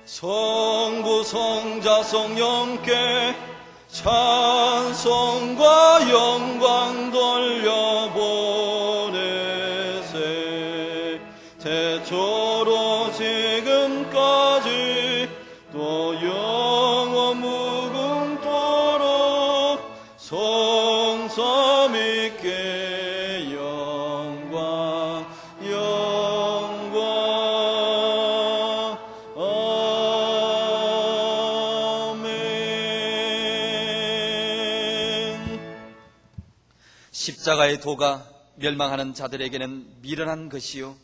성부 성자 성령께 찬송과 영광 돌려보내세. 태초로 지금까지 또 영원 무궁토록 성삼 있게 영광 영광. 아멘. 십자가의 도가 멸망하는 자들에게는 미련한 것이요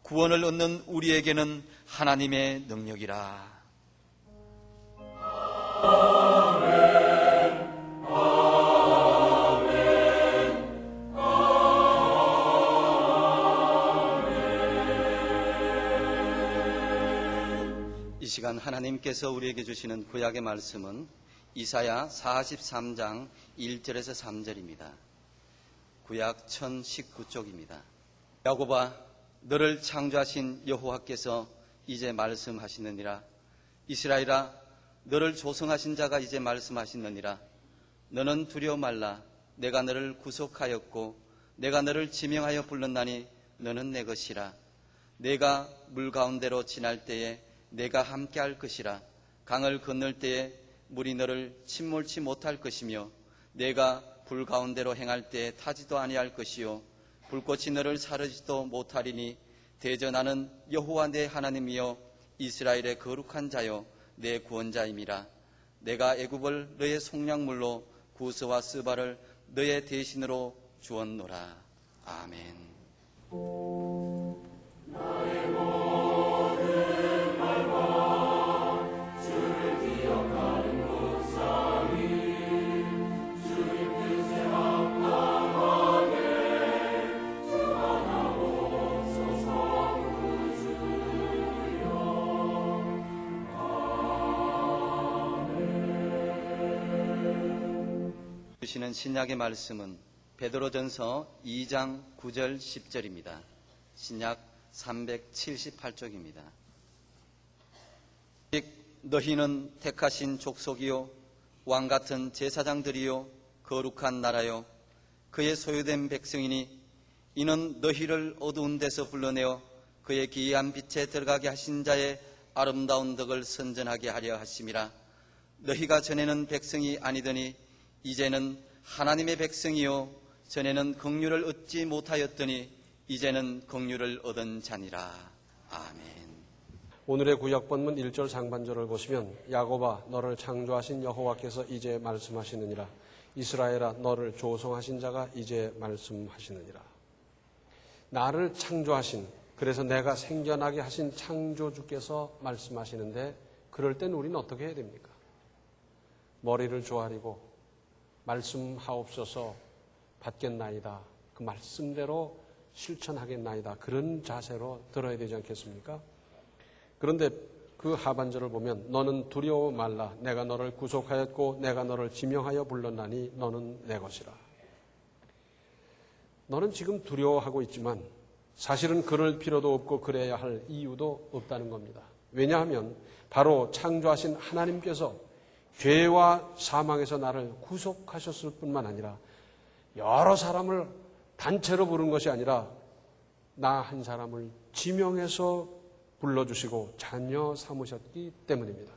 구원을 얻는 우리에게는 하나님의 능력이라. 이 시간 하나님께서 우리에게 주시는 구약의 말씀은 이사야 43장 1절에서 3절입니다. 구약 1019쪽입니다. 야곱아, 너를 창조하신 여호와께서 이제 말씀하시느니라. 이스라엘아, 너를 조성하신 자가 이제 말씀하시느니라. 너는 두려워 말라. 내가 너를 구속하였고 내가 너를 지명하여 불렀나니 너는 내 것이라. 내가 물 가운데로 지날 때에 내가 함께할 것이라. 강을 건널 때에 물이 너를 침몰치 못할 것이며 내가 불 가운데로 행할 때에 타지도 아니할 것이요 불꽃이 너를 사르지도 못하리니 대저 나는 여호와 내 하나님이여 이스라엘의 거룩한 자여 내 구원자임이라. 내가 애굽을 너의 속량물로 구스와 스바를 너의 대신으로 주었노라. 아멘. 주시는 신약의 말씀은 베드로전서 2장 9절 10절입니다. 신약 378쪽입니다. 너희는 택하신 족속이요 왕같은 제사장들이요 거룩한 나라요 그의 소유된 백성이니 이는 너희를 어두운 데서 불러내어 그의 기이한 빛에 들어가게 하신 자의 아름다운 덕을 선전하게 하려 하심이라. 너희가 전에는 백성이 아니더니 이제는 하나님의 백성이요 전에는 긍휼을 얻지 못하였더니 이제는 긍휼을 얻은 자니라. 아멘. 오늘의 구약 본문 1절 상반절을 보시면 야곱아 너를 창조하신 여호와께서 이제 말씀하시느니라. 이스라엘아 너를 조성하신 자가 이제 말씀하시느니라. 나를 창조하신, 그래서 내가 생겨나게 하신 창조주께서 말씀하시는데 그럴 땐 우리는 어떻게 해야 됩니까? 머리를 조아리고 말씀하옵소서 받겠나이다. 그 말씀대로 실천하겠나이다. 그런 자세로 들어야 되지 않겠습니까? 그런데 그 하반절을 보면 너는 두려워 말라. 내가 너를 구속하였고 내가 너를 지명하여 불렀나니 너는 내 것이라. 너는 지금 두려워하고 있지만 사실은 그럴 필요도 없고 그래야 할 이유도 없다는 겁니다. 왜냐하면 바로 창조하신 하나님께서 죄와 사망에서 나를 구속하셨을 뿐만 아니라 여러 사람을 단체로 부른 것이 아니라 나 한 사람을 지명해서 불러주시고 자녀 삼으셨기 때문입니다.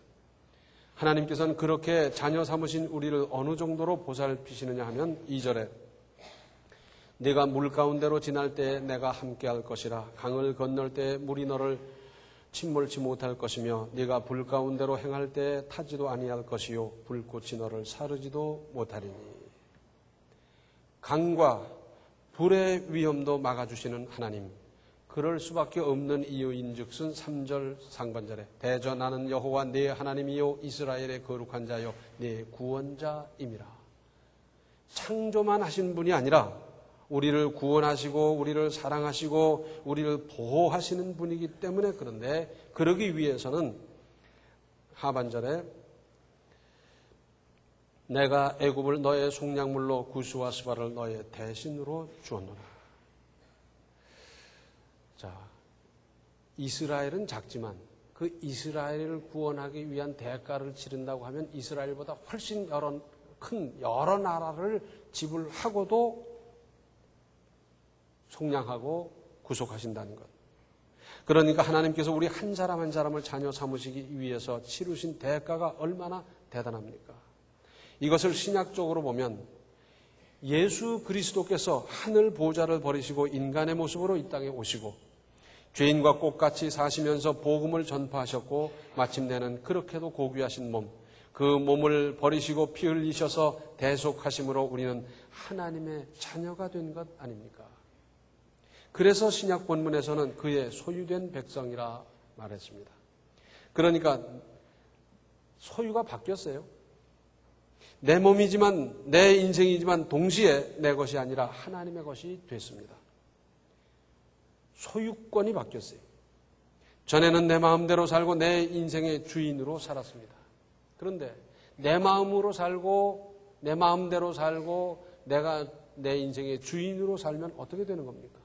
하나님께서는 그렇게 자녀 삼으신 우리를 어느 정도로 보살피시느냐 하면 2절에 네가 물 가운데로 지날 때에 내가 함께할 것이라. 강을 건널 때에 물이 너를 침몰치 못할 것이며 네가 불 가운데로 행할 때에 타지도 아니할 것이요 불꽃이 너를 사르지도 못하리니. 강과 불의 위험도 막아주시는 하나님, 그럴 수밖에 없는 이유인즉슨 3절 상반절에 대저 나는 여호와 네 하나님이요 이스라엘의 거룩한 자요 네 구원자임이라. 창조만 하신 분이 아니라 우리를 구원하시고 우리를 사랑하시고 우리를 보호하시는 분이기 때문에 그런데 그러기 위해서는 하반절에 내가 애굽을 너의 속량물로 구스와 스바를 너의 대신으로 주었노라. 자, 이스라엘은 작지만 그 이스라엘을 구원하기 위한 대가를 치른다고 하면 이스라엘보다 훨씬 여러 나라를 지불하고도 속량하고 구속하신다는 것. 그러니까 하나님께서 우리 한 사람 한 사람을 자녀 삼으시기 위해서 치르신 대가가 얼마나 대단합니까? 이것을 신약적으로 보면 예수 그리스도께서 하늘 보좌를 버리시고 인간의 모습으로 이 땅에 오시고 죄인과 꽃같이 사시면서 복음을 전파하셨고 마침내는 그렇게도 고귀하신 몸, 그 몸을 버리시고 피 흘리셔서 대속하심으로 우리는 하나님의 자녀가 된 것 아닙니까? 그래서 신약 본문에서는 그의 소유된 백성이라 말했습니다. 그러니까 소유가 바뀌었어요. 내 몸이지만 내 인생이지만 동시에 내 것이 아니라 하나님의 것이 됐습니다. 소유권이 바뀌었어요. 전에는 내 마음대로 살고 내 인생의 주인으로 살았습니다. 그런데 내 마음으로 살고 내 마음대로 살고 내가 내 인생의 주인으로 살면 어떻게 되는 겁니까?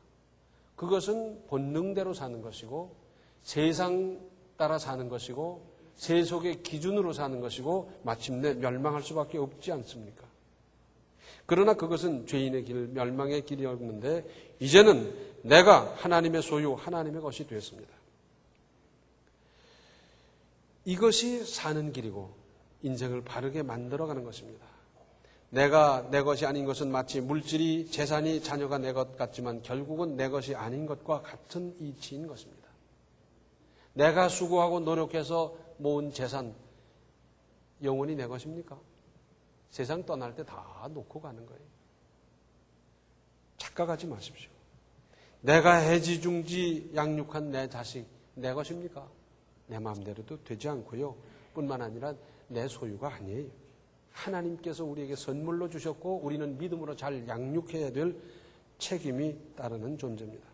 그것은 본능대로 사는 것이고 세상 따라 사는 것이고 세속의 기준으로 사는 것이고 마침내 멸망할 수밖에 없지 않습니까? 그러나 그것은 죄인의 길, 멸망의 길이었는데 이제는 내가 하나님의 소유, 하나님의 것이 되었습니다. 이것이 사는 길이고 인생을 바르게 만들어가는 것입니다. 내가 내 것이 아닌 것은 마치 물질이, 재산이 자녀가 내 것 같지만 결국은 내 것이 아닌 것과 같은 이치인 것입니다. 내가 수고하고 노력해서 모은 재산, 영원히 내 것입니까? 세상 떠날 때 다 놓고 가는 거예요. 착각하지 마십시오. 내가 해지중지 양육한 내 자식, 내 것입니까? 내 마음대로도 되지 않고요. 뿐만 아니라 내 소유가 아니에요. 하나님께서 우리에게 선물로 주셨고 우리는 믿음으로 잘 양육해야 될 책임이 따르는 존재입니다.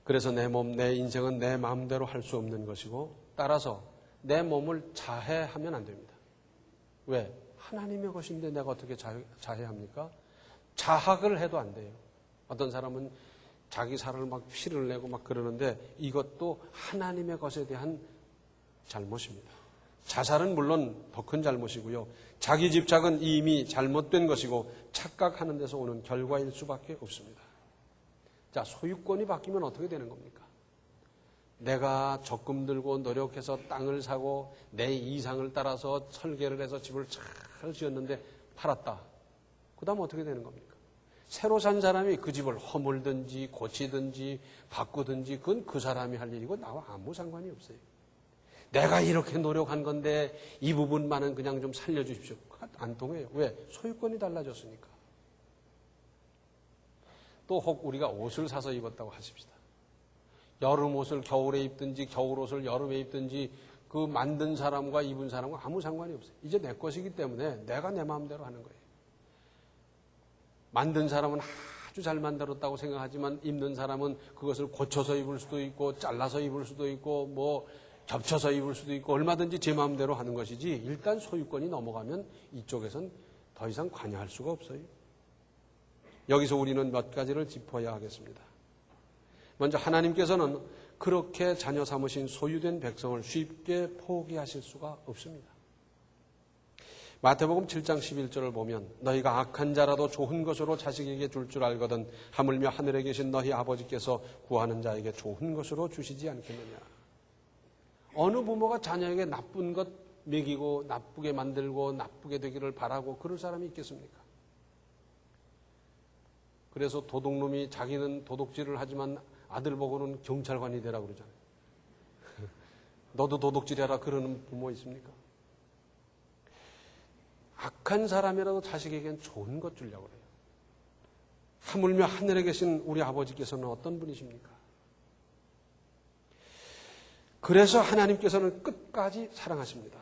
그래서 내 몸, 내 인생은 내 마음대로 할 수 없는 것이고 따라서 내 몸을 자해하면 안 됩니다. 왜? 하나님의 것인데 내가 어떻게 자해합니까? 자학을 해도 안 돼요. 어떤 사람은 자기 살을 막 피를 내고 막 그러는데 이것도 하나님의 것에 대한 잘못입니다. 자살은 물론 더 큰 잘못이고요. 자기 집착은 이미 잘못된 것이고 착각하는 데서 오는 결과일 수밖에 없습니다. 자, 소유권이 바뀌면 어떻게 되는 겁니까? 내가 적금 들고 노력해서 땅을 사고 내 이상을 따라서 설계를 해서 집을 잘 지었는데 팔았다. 그 다음 어떻게 되는 겁니까? 새로 산 사람이 그 집을 허물든지 고치든지 바꾸든지 그건 그 사람이 할 일이고 나와 아무 상관이 없어요. 내가 이렇게 노력한 건데 이 부분만은 그냥 좀 살려주십시오. 안 통해요. 왜? 소유권이 달라졌으니까. 또 혹 우리가 옷을 사서 입었다고 하십시다. 여름 옷을 겨울에 입든지 겨울 옷을 여름에 입든지 그 만든 사람과 입은 사람과 아무 상관이 없어요. 이제 내 것이기 때문에 내가 내 마음대로 하는 거예요. 만든 사람은 아주 잘 만들었다고 생각하지만 입는 사람은 그것을 고쳐서 입을 수도 있고 잘라서 입을 수도 있고 뭐 겹쳐서 입을 수도 있고 얼마든지 제 마음대로 하는 것이지 일단 소유권이 넘어가면 이쪽에선 더 이상 관여할 수가 없어요. 여기서 우리는 몇 가지를 짚어야 하겠습니다. 먼저 하나님께서는 그렇게 자녀 삼으신 소유된 백성을 쉽게 포기하실 수가 없습니다. 마태복음 7장 11절을 보면 너희가 악한 자라도 좋은 것으로 자식에게 줄 줄 알거든 하물며 하늘에 계신 너희 아버지께서 구하는 자에게 좋은 것으로 주시지 않겠느냐. 어느 부모가 자녀에게 나쁜 것 먹이고 나쁘게 만들고 나쁘게 되기를 바라고 그럴 사람이 있겠습니까? 그래서 도둑놈이 자기는 도둑질을 하지만 아들 보고는 경찰관이 되라고 그러잖아요. 너도 도둑질해라 그러는 부모 있습니까? 악한 사람이라도 자식에겐 좋은 것 주려고 그래요. 하물며 하늘에 계신 우리 아버지께서는 어떤 분이십니까? 그래서 하나님께서는 끝까지 사랑하십니다.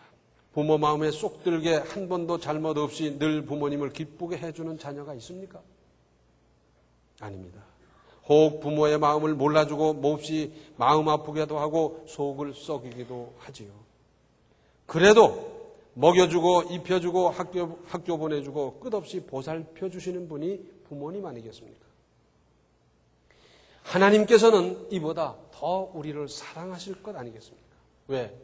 부모 마음에 쏙 들게 한 번도 잘못 없이 늘 부모님을 기쁘게 해주는 자녀가 있습니까? 아닙니다. 혹 부모의 마음을 몰라주고 몹시 마음 아프게도 하고 속을 썩이기도 하지요. 그래도 먹여주고 입혀주고 학교 보내주고 끝없이 보살펴주시는 분이 부모님 아니겠습니까? 하나님께서는 이보다 더 우리를 사랑하실 것 아니겠습니까? 왜?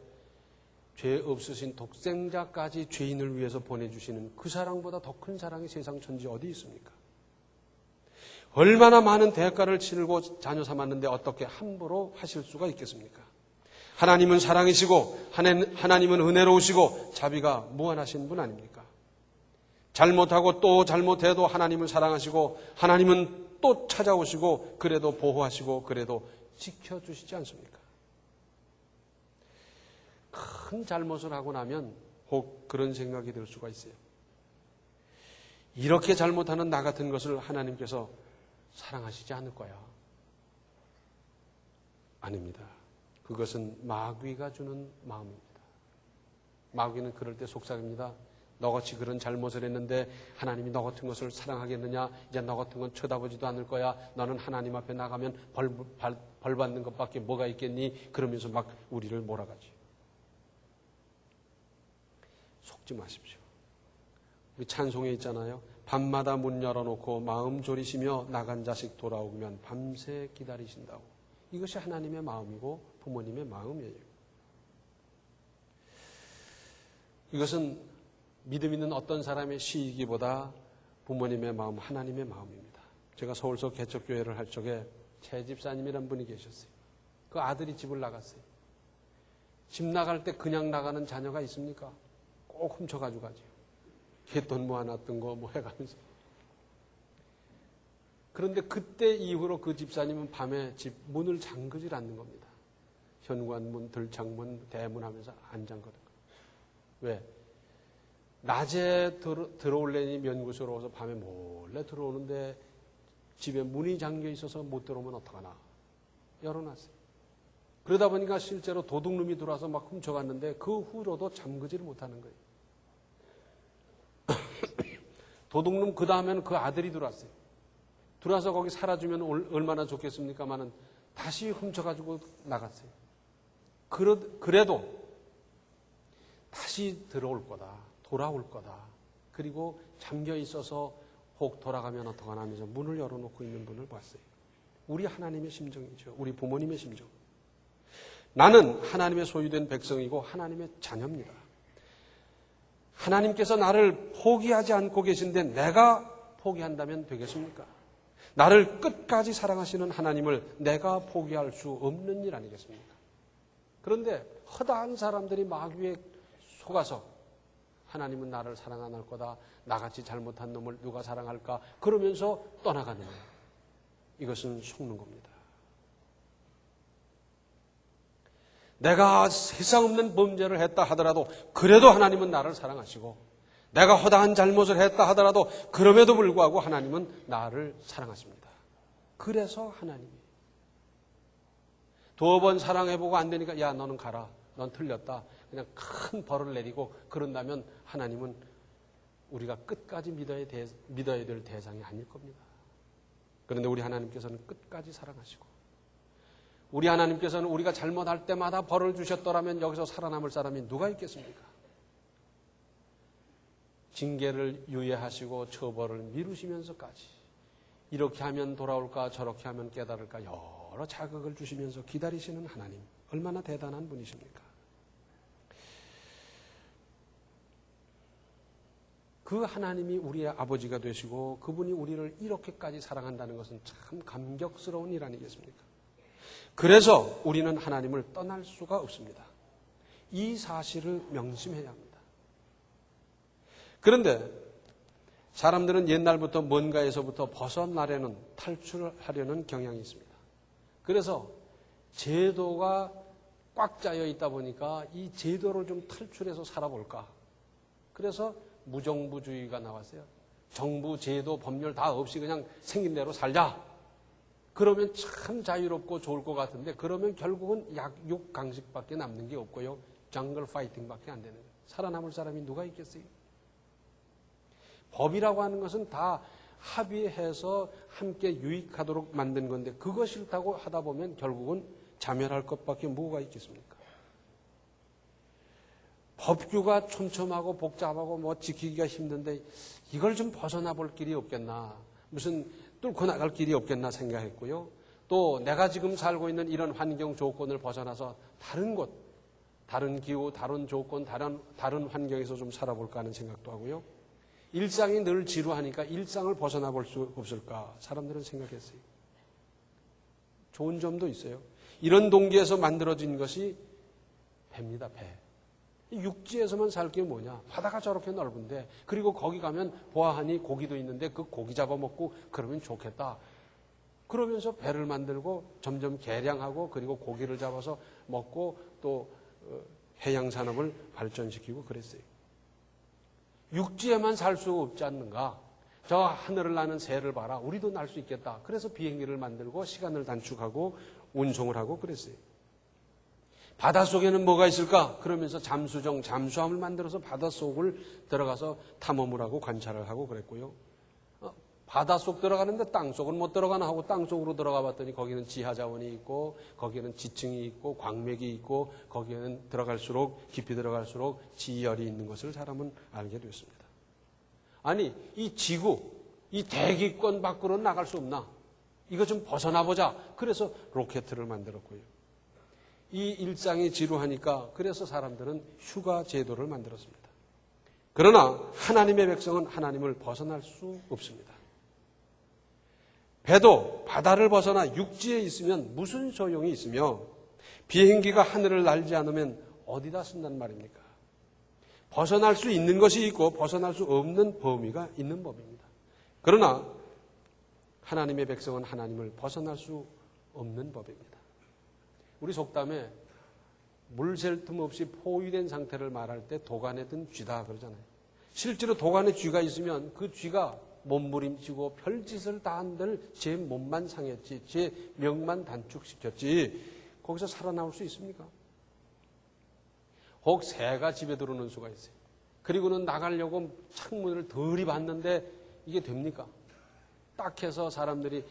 죄 없으신 독생자까지 죄인을 위해서 보내주시는 그 사랑보다 더 큰 사랑이 세상 천지 어디 있습니까? 얼마나 많은 대가를 치르고 자녀 삼았는데 어떻게 함부로 하실 수가 있겠습니까? 하나님은 사랑이시고 하나님은 은혜로우시고 자비가 무한하신 분 아닙니까? 잘못하고 또 잘못해도 하나님을 사랑하시고 하나님은 또 찾아오시고 그래도 보호하시고 그래도 지켜주시지 않습니까? 큰 잘못을 하고 나면 혹 그런 생각이 들 수가 있어요. 이렇게 잘못하는 나 같은 것을 하나님께서 사랑하시지 않을 거야. 아닙니다. 그것은 마귀가 주는 마음입니다. 마귀는 그럴 때 속삭입니다. 너같이 그런 잘못을 했는데 하나님이 너 같은 것을 사랑하겠느냐? 이제 너 같은 건 쳐다보지도 않을 거야. 너는 하나님 앞에 나가면 벌 받는 것밖에 뭐가 있겠니? 그러면서 막 우리를 몰아가지. 속지 마십시오. 우리 찬송에 있잖아요. 밤마다 문 열어놓고 마음 졸이시며 나간 자식 돌아오면 밤새 기다리신다고. 이것이 하나님의 마음이고 부모님의 마음이에요. 이것은 믿음 있는 어떤 사람의 시이기보다 부모님의 마음, 하나님의 마음입니다. 제가 서울서 개척교회를 할 적에 최 집사님이란 분이 계셨어요. 그 아들이 집을 나갔어요. 집 나갈 때 그냥 나가는 자녀가 있습니까? 꼭 훔쳐가지고 가죠. 돈 모아놨던 거 뭐 해가면서. 그런데 그때 이후로 그 집사님은 밤에 집 문을 잠그질 않는 겁니다. 현관문, 들창문, 대문 하면서 안 잠거든요. 왜? 낮에 들어올래니 면구스러워서 밤에 몰래 들어오는데 집에 문이 잠겨 있어서 못 들어오면 어떡하나. 열어놨어요. 그러다 보니까 실제로 도둑놈이 들어와서 막 훔쳐갔는데 그 후로도 잠그지를 못하는 거예요. 도둑놈 그 다음에는 그 아들이 들어왔어요. 들어와서 거기 살아주면 얼마나 좋겠습니까마는 다시 훔쳐가지고 나갔어요. 그래도 다시 들어올 거다. 돌아올 거다. 그리고 잠겨 있어서 혹 돌아가면 어떡하나 하면서 문을 열어놓고 있는 분을 봤어요. 우리 하나님의 심정이죠. 우리 부모님의 심정. 나는 하나님의 소유된 백성이고 하나님의 자녀입니다. 하나님께서 나를 포기하지 않고 계신데 내가 포기한다면 되겠습니까? 나를 끝까지 사랑하시는 하나님을 내가 포기할 수 없는 일 아니겠습니까? 그런데 허다한 사람들이 마귀에 속아서 하나님은 나를 사랑 안 할 거다. 나같이 잘못한 놈을 누가 사랑할까? 그러면서 떠나가는 거예요. 이것은 속는 겁니다. 내가 세상 없는 범죄를 했다 하더라도 그래도 하나님은 나를 사랑하시고 내가 허다한 잘못을 했다 하더라도 그럼에도 불구하고 하나님은 나를 사랑하십니다. 그래서 하나님이 두어 번 사랑해보고 안 되니까 야 너는 가라. 넌 틀렸다. 그냥 큰 벌을 내리고 그런다면 하나님은 우리가 끝까지 믿어야 될 대상이 아닐 겁니다. 그런데 우리 하나님께서는 끝까지 사랑하시고 우리 하나님께서는 우리가 잘못할 때마다 벌을 주셨더라면 여기서 살아남을 사람이 누가 있겠습니까? 징계를 유예하시고 처벌을 미루시면서까지 이렇게 하면 돌아올까 저렇게 하면 깨달을까 여러 자극을 주시면서 기다리시는 하나님 얼마나 대단한 분이십니까? 그 하나님이 우리의 아버지가 되시고 그분이 우리를 이렇게까지 사랑한다는 것은 참 감격스러운 일 아니겠습니까? 그래서 우리는 하나님을 떠날 수가 없습니다. 이 사실을 명심해야 합니다. 그런데 사람들은 옛날부터 뭔가에서부터 벗어나려는 탈출하려는 경향이 있습니다. 그래서 제도가 꽉 짜여 있다 보니까 이 제도를 좀 탈출해서 살아볼까. 그래서 무정부주의가 나왔어요. 정부, 제도, 법률 다 없이 그냥 생긴 대로 살자. 그러면 참 자유롭고 좋을 것 같은데 그러면 결국은 약육 강식밖에 남는 게 없고요. 정글 파이팅밖에 안 되는 거예요. 살아남을 사람이 누가 있겠어요? 법이라고 하는 것은 다 합의해서 함께 유익하도록 만든 건데 그거 싫다고 하다 보면 결국은 자멸할 것밖에 뭐가 있겠습니까? 법규가 촘촘하고 복잡하고 뭐 지키기가 힘든데 이걸 좀 벗어나 볼 길이 없겠나. 무슨 뚫고 나갈 길이 없겠나 생각했고요. 또 내가 지금 살고 있는 이런 환경 조건을 벗어나서 다른 곳, 다른 기후, 다른 조건, 다른 환경에서 좀 살아볼까 하는 생각도 하고요. 일상이 늘 지루하니까 일상을 벗어나 볼 수 없을까 사람들은 생각했어요. 좋은 점도 있어요. 이런 동기에서 만들어진 것이 배입니다. 배. 육지에서만 살 게 뭐냐. 바다가 저렇게 넓은데 그리고 거기 가면 보아하니 고기도 있는데 그 고기 잡아먹고 그러면 좋겠다. 그러면서 배를 만들고 점점 개량하고 그리고 고기를 잡아서 먹고 또 해양산업을 발전시키고 그랬어요. 육지에만 살 수 없지 않는가. 저 하늘을 나는 새를 봐라. 우리도 날 수 있겠다. 그래서 비행기를 만들고 시간을 단축하고 운송을 하고 그랬어요. 바닷속에는 뭐가 있을까? 그러면서 잠수함을 만들어서 바닷속을 들어가서 탐험을 하고 관찰을 하고 그랬고요. 바닷속 들어가는데 땅속은 못 들어가나 하고 땅속으로 들어가 봤더니 거기는 지하자원이 있고 거기는 지층이 있고 광맥이 있고 거기에는 들어갈수록 깊이 들어갈수록 지열이 있는 것을 사람은 알게 되었습니다. 아니 이 지구, 이 대기권 밖으로 나갈 수 없나? 이거 좀 벗어나 보자. 그래서 로켓을 만들었고요. 이 일상이 지루하니까 그래서 사람들은 휴가 제도를 만들었습니다. 그러나 하나님의 백성은 하나님을 벗어날 수 없습니다. 배도 바다를 벗어나 육지에 있으면 무슨 소용이 있으며 비행기가 하늘을 날지 않으면 어디다 쓴단 말입니까? 벗어날 수 있는 것이 있고 벗어날 수 없는 범위가 있는 법입니다. 그러나 하나님의 백성은 하나님을 벗어날 수 없는 법입니다. 우리 속담에 물 셀 틈 없이 포위된 상태를 말할 때 도간에 든 쥐다 그러잖아요. 실제로 도간에 쥐가 있으면 그 쥐가 몸부림치고 별짓을 다 한들 제 몸만 상했지, 제 명만 단축시켰지, 거기서 살아나올 수 있습니까? 혹 새가 집에 들어오는 수가 있어요. 그리고는 나가려고 창문을 덜이 봤는데 이게 됩니까? 딱 해서 사람들이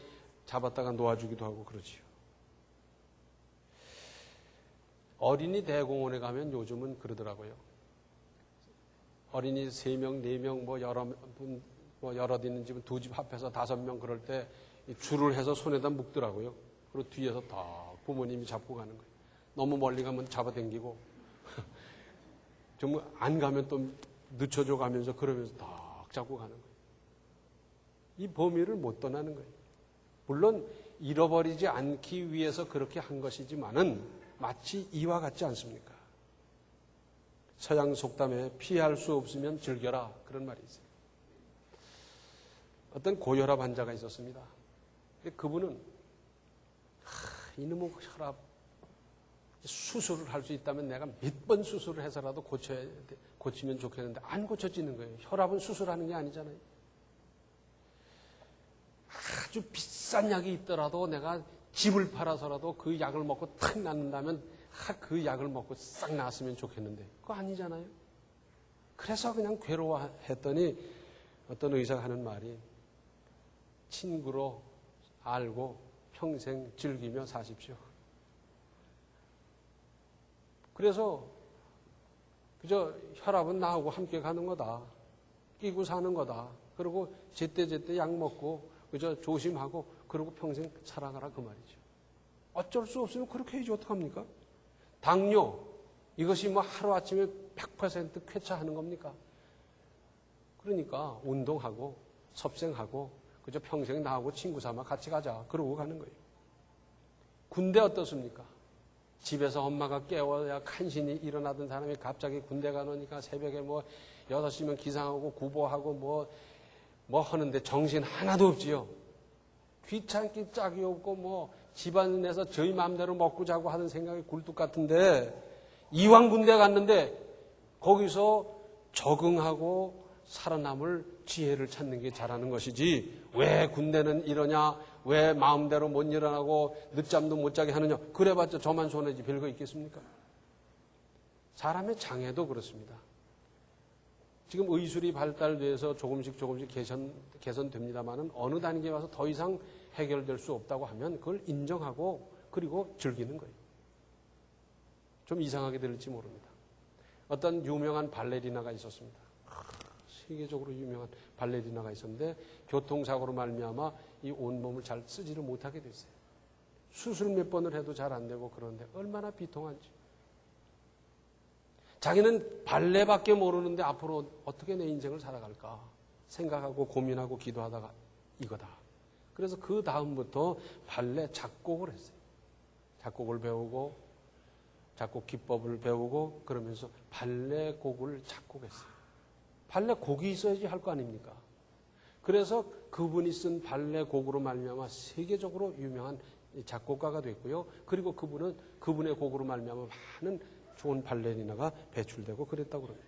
잡았다가 놓아주기도 하고 그러지요. 어린이 대공원에 가면 요즘은 그러더라고요. 어린이 3명, 4명, 여럿 있는 집은 2집 합해서 5명 그럴 때 줄을 해서 손에다 묶더라고요. 그리고 뒤에서 딱 부모님이 잡고 가는 거예요. 너무 멀리 가면 잡아당기고 좀 안 가면 또 늦춰줘 가면서 그러면서 딱 잡고 가는 거예요. 이 범위를 못 떠나는 거예요. 물론 잃어버리지 않기 위해서 그렇게 한 것이지만은 마치 이와 같지 않습니까? 서양 속담에 피할 수 없으면 즐겨라 그런 말이 있어요. 어떤 고혈압 환자가 있었습니다. 그분은 이놈의 혈압 수술을 할 수 있다면 내가 몇 번 수술을 해서라도 고치면 좋겠는데 안 고쳐지는 거예요. 혈압은 수술하는 게 아니잖아요. 아주 비싼 약이 있더라도 내가 집을 팔아서라도 그 약을 먹고 탁 낫는다면 그 약을 먹고 싹 나았으면 좋겠는데 그거 아니잖아요. 그래서 그냥 괴로워했더니 어떤 의사가 하는 말이 친구로 알고 평생 즐기며 사십시오. 그래서 그저 혈압은 나하고 함께 가는 거다. 끼고 사는 거다. 그리고 제때제때 약 먹고 그저 조심하고 그러고 평생 살아가라 그 말이죠. 어쩔 수 없으면 그렇게 해야지 어떡합니까? 당뇨 이것이 뭐 하루아침에 100% 쾌차하는 겁니까? 그러니까 운동하고 섭생하고 그저 평생 나하고 친구 삼아 같이 가자 그러고 가는 거예요. 군대 어떻습니까? 집에서 엄마가 깨워야 간신히 일어나던 사람이 갑자기 군대 가놓으니까 새벽에 6시면 기상하고 구보하고 뭐 하는데 정신 하나도 없지요. 귀찮기 짝이 없고 집안에서 저희 마음대로 먹고 자고 하는 생각이 굴뚝 같은데 이왕 군대 갔는데 거기서 적응하고 살아남을 지혜를 찾는 게 잘하는 것이지 왜 군대는 이러냐 왜 마음대로 못 일어나고 늦잠도 못 자게 하느냐 그래봤자 저만 손해지 별거 있겠습니까? 사람의 장애도 그렇습니다. 지금 의술이 발달돼서 조금씩 개선됩니다만은 어느 단계에 와서 더 이상 해결될 수 없다고 하면 그걸 인정하고 그리고 즐기는 거예요. 좀 이상하게 들릴지 모릅니다. 어떤 유명한 발레리나가 있었습니다. 세계적으로 유명한 발레리나가 있었는데 교통사고로 말미암아 이 온몸을 잘 쓰지를 못하게 됐어요. 수술 몇 번을 해도 잘 안 되고 그런데 얼마나 비통한지. 자기는 발레밖에 모르는데 앞으로 어떻게 내 인생을 살아갈까 생각하고 고민하고 기도하다가 이거다. 그래서 그 다음부터 발레 작곡을 했어요. 작곡을 배우고 작곡 기법을 배우고 그러면서 발레 곡을 작곡했어요. 발레 곡이 있어야지 할 거 아닙니까? 그래서 그분이 쓴 발레 곡으로 말미암아 세계적으로 유명한 작곡가가 됐고요. 그리고 그분의 곡으로 말미암아 많은 좋은 발레리나가 배출되고 그랬다고 합니다.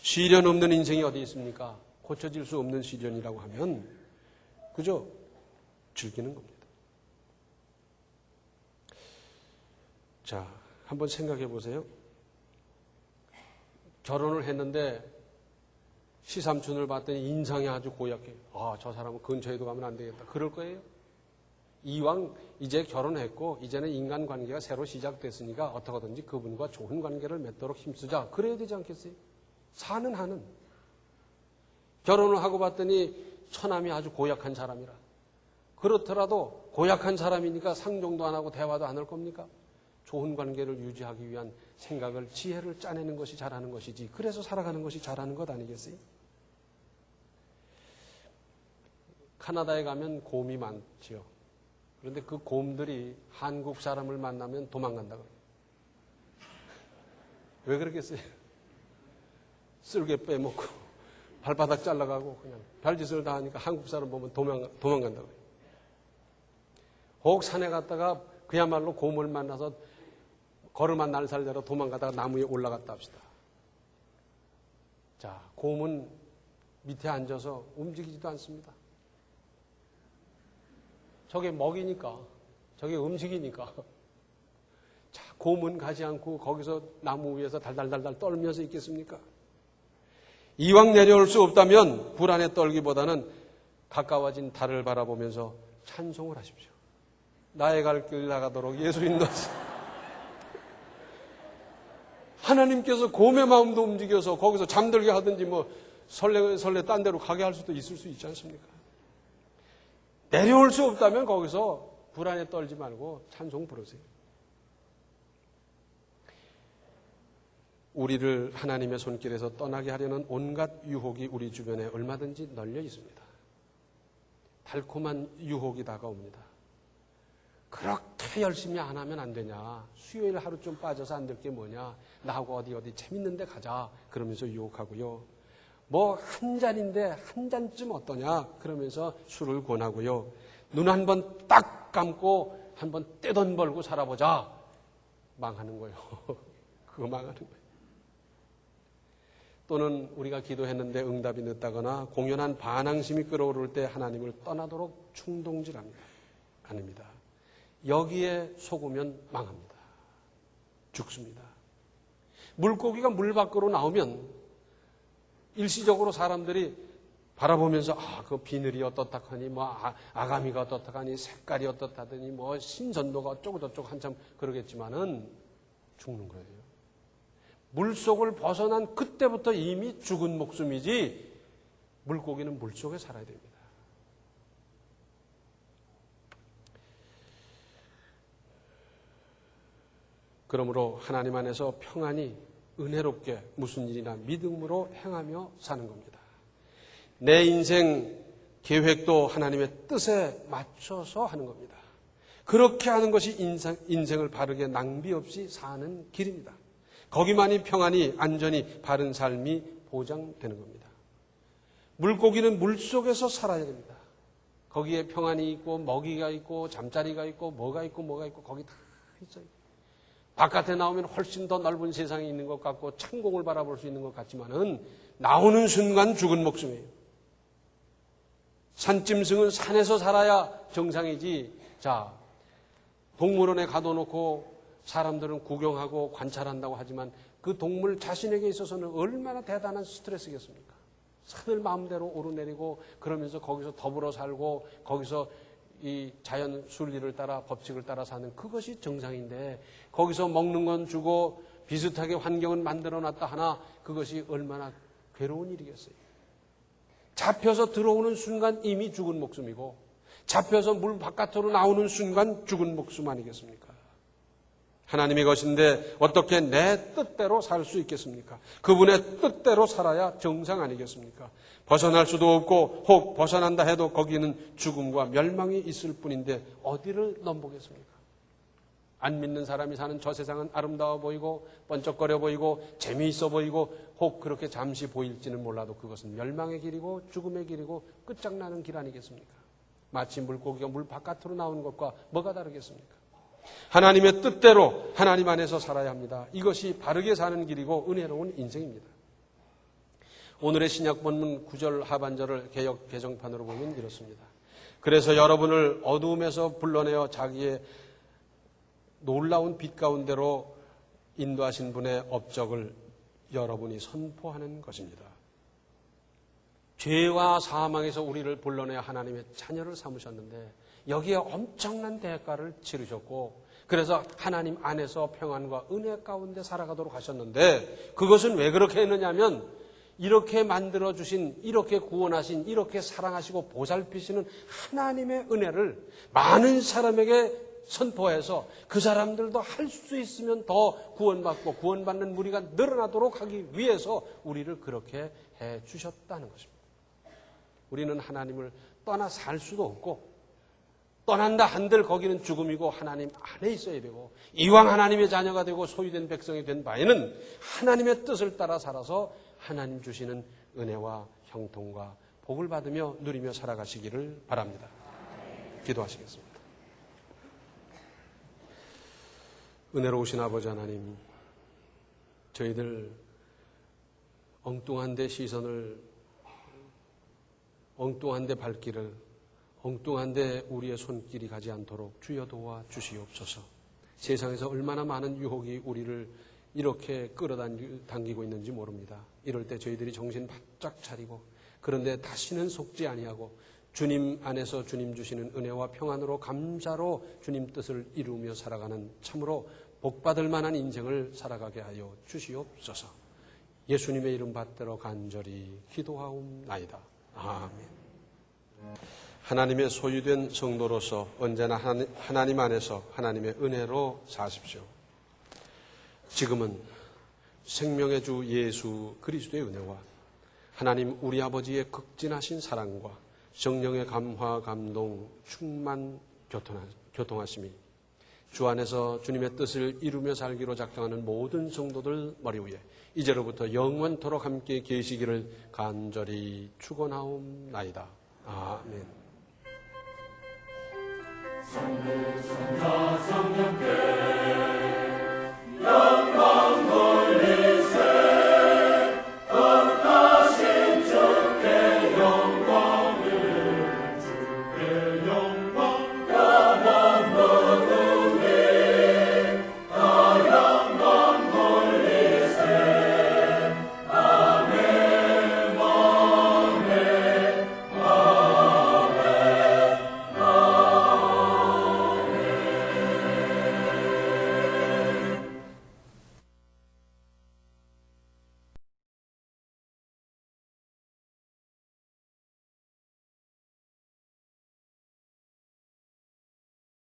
시련 없는 인생이 어디 있습니까? 고쳐질 수 없는 시련이라고 하면 그저 즐기는 겁니다. 자, 한번 생각해 보세요. 결혼을 했는데 시삼촌을 봤더니 인상이 아주 고약해. 아, 저 사람은 근처에도 가면 안 되겠다. 그럴 거예요? 이왕 이제 결혼했고 이제는 인간관계가 새로 시작됐으니까 어떻게든지 그분과 좋은 관계를 맺도록 힘쓰자. 그래야 되지 않겠어요? 사는 한은. 결혼을 하고 봤더니 처남이 아주 고약한 사람이라. 그렇더라도 고약한 사람이니까 상종도 안 하고 대화도 안 할 겁니까? 좋은 관계를 유지하기 위한 생각을, 지혜를 짜내는 것이 잘하는 것이지. 그래서 살아가는 것이 잘하는 것 아니겠어요? 카나다에 가면 곰이 많지요. 그런데 그 곰들이 한국 사람을 만나면 도망간다고 해요. 왜 그러겠어요? 쓸개 빼먹고 발바닥 잘라가고 그냥 별짓을 다 하니까 한국 사람 보면 도망간다고 해요. 혹 산에 갔다가 그야말로 곰을 만나서 걸음한 날살대로 도망가다가 나무에 올라갔다 합시다. 자, 곰은 밑에 앉아서 움직이지도 않습니다. 저게 먹이니까, 저게 음식이니까. 자, 곰은 가지 않고 거기서 나무 위에서 달달달달 떨면서 있겠습니까? 이왕 내려올 수 없다면 불안에 떨기보다는 가까워진 달을 바라보면서 찬송을 하십시오. 나의 갈 길 나가도록 예수 인도하시오. 하나님께서 곰의 마음도 움직여서 거기서 잠들게 하든지 뭐 설레 딴 데로 가게 할 수도 있을 수 있지 않습니까? 내려올 수 없다면 거기서 불안에 떨지 말고 찬송 부르세요. 우리를 하나님의 손길에서 떠나게 하려는 온갖 유혹이 우리 주변에 얼마든지 널려 있습니다. 달콤한 유혹이 다가옵니다. 그렇게 열심히 안 하면 안 되냐. 수요일 하루 좀 빠져서 안 될 게 뭐냐. 나하고 어디 재밌는 데 가자. 그러면서 유혹하고요. 뭐 한 잔인데 한 잔쯤 어떠냐. 그러면서 술을 권하고요. 눈 한 번 딱 감고 한 번 떼돈 벌고 살아보자. 망하는 거예요. 그거 망하는 거예요. 또는 우리가 기도했는데 응답이 늦다거나 공연한 반항심이 끓어오를 때 하나님을 떠나도록 충동질합니다. 아닙니다. 여기에 속으면 망합니다. 죽습니다. 물고기가 물 밖으로 나오면 일시적으로 사람들이 바라보면서 그 비늘이 어떻다하니 뭐 아가미가 어떻다하니 색깔이 어떻다더니 뭐 신선도가 어쩌고저쩌고 한참 그러겠지만은 죽는 거예요. 물속을 벗어난 그때부터 이미 죽은 목숨이지 물고기는 물속에 살아야 됩니다. 그러므로 하나님 안에서 평안히 은혜롭게 무슨 일이나 믿음으로 행하며 사는 겁니다. 내 인생 계획도 하나님의 뜻에 맞춰서 하는 겁니다. 그렇게 하는 것이 인생을 바르게 낭비 없이 사는 길입니다. 거기만이 평안히 안전히 바른 삶이 보장되는 겁니다. 물고기는 물속에서 살아야 됩니다. 거기에 평안이 있고 먹이가 있고 잠자리가 있고 뭐가 있고 거기 다 있어요. 바깥에 나오면 훨씬 더 넓은 세상이 있는 것 같고 창공을 바라볼 수 있는 것 같지만은 나오는 순간 죽은 목숨이에요. 산짐승은 산에서 살아야 정상이지. 자, 동물원에 가둬놓고 사람들은 구경하고 관찰한다고 하지만 그 동물 자신에게 있어서는 얼마나 대단한 스트레스겠습니까? 산을 마음대로 오르내리고 그러면서 거기서 더불어 살고 거기서 이 자연 순리를 따라 법칙을 따라 사는 그것이 정상인데 거기서 먹는 건 주고 비슷하게 환경은 만들어놨다 하나 그것이 얼마나 괴로운 일이겠어요. 잡혀서 들어오는 순간 이미 죽은 목숨이고 잡혀서 물 바깥으로 나오는 순간 죽은 목숨 아니겠습니까? 하나님의 것인데 어떻게 내 뜻대로 살 수 있겠습니까? 그분의 뜻대로 살아야 정상 아니겠습니까? 벗어날 수도 없고 혹 벗어난다 해도 거기는 죽음과 멸망이 있을 뿐인데 어디를 넘보겠습니까? 안 믿는 사람이 사는 저 세상은 아름다워 보이고 번쩍거려 보이고 재미있어 보이고 혹 그렇게 잠시 보일지는 몰라도 그것은 멸망의 길이고 죽음의 길이고 끝장나는 길 아니겠습니까? 마치 물고기가 물 바깥으로 나오는 것과 뭐가 다르겠습니까? 하나님의 뜻대로 하나님 안에서 살아야 합니다. 이것이 바르게 사는 길이고 은혜로운 인생입니다. 오늘의 신약 본문 9절 하반절을 개역 개정판으로 보면 이렇습니다. 그래서 여러분을 어두움에서 불러내어 자기의 놀라운 빛 가운데로 인도하신 분의 업적을 여러분이 선포하는 것입니다. 죄와 사망에서 우리를 불러내어 하나님의 자녀를 삼으셨는데 여기에 엄청난 대가를 치르셨고 그래서 하나님 안에서 평안과 은혜 가운데 살아가도록 하셨는데 그것은 왜 그렇게 했느냐 하면 이렇게 만들어주신, 이렇게 구원하신, 이렇게 사랑하시고 보살피시는 하나님의 은혜를 많은 사람에게 선포해서 그 사람들도 할 수 있으면 더 구원받고 구원받는 무리가 늘어나도록 하기 위해서 우리를 그렇게 해 주셨다는 것입니다. 우리는 하나님을 떠나 살 수도 없고 떠난다 한들 거기는 죽음이고 하나님 안에 있어야 되고 이왕 하나님의 자녀가 되고 소유된 백성이 된 바에는 하나님의 뜻을 따라 살아서 하나님 주시는 은혜와 형통과 복을 받으며 누리며 살아가시기를 바랍니다. 기도하시겠습니다. 은혜로우신 아버지 하나님, 저희들 엉뚱한 데 시선을, 엉뚱한 데 발길을, 엉뚱한 데 우리의 손길이 가지 않도록 주여 도와 주시옵소서. 세상에서 얼마나 많은 유혹이 우리를 이렇게 끌어당기고 있는지 모릅니다. 이럴 때 저희들이 정신 바짝 차리고 그런데 다시는 속지 아니하고 주님 안에서 주님 주시는 은혜와 평안으로 감사로 주님 뜻을 이루며 살아가는 참으로 복받을 만한 인생을 살아가게 하여 주시옵소서. 예수님의 이름 받들어 간절히 기도하옵나이다. 아멘. 하나님의 소유된 성도로서 언제나 하나님 안에서 하나님의 은혜로 사십시오. 지금은 생명의 주 예수 그리스도의 은혜와 하나님 우리 아버지의 극진하신 사랑과 성령의 감화 감동 충만 교통하심이 주 안에서 주님의 뜻을 이루며 살기로 작정하는 모든 성도들 머리 위에 이제로부터 영원토록 함께 계시기를 간절히 축원하옵나이다. 아멘. 성부 성자 성령께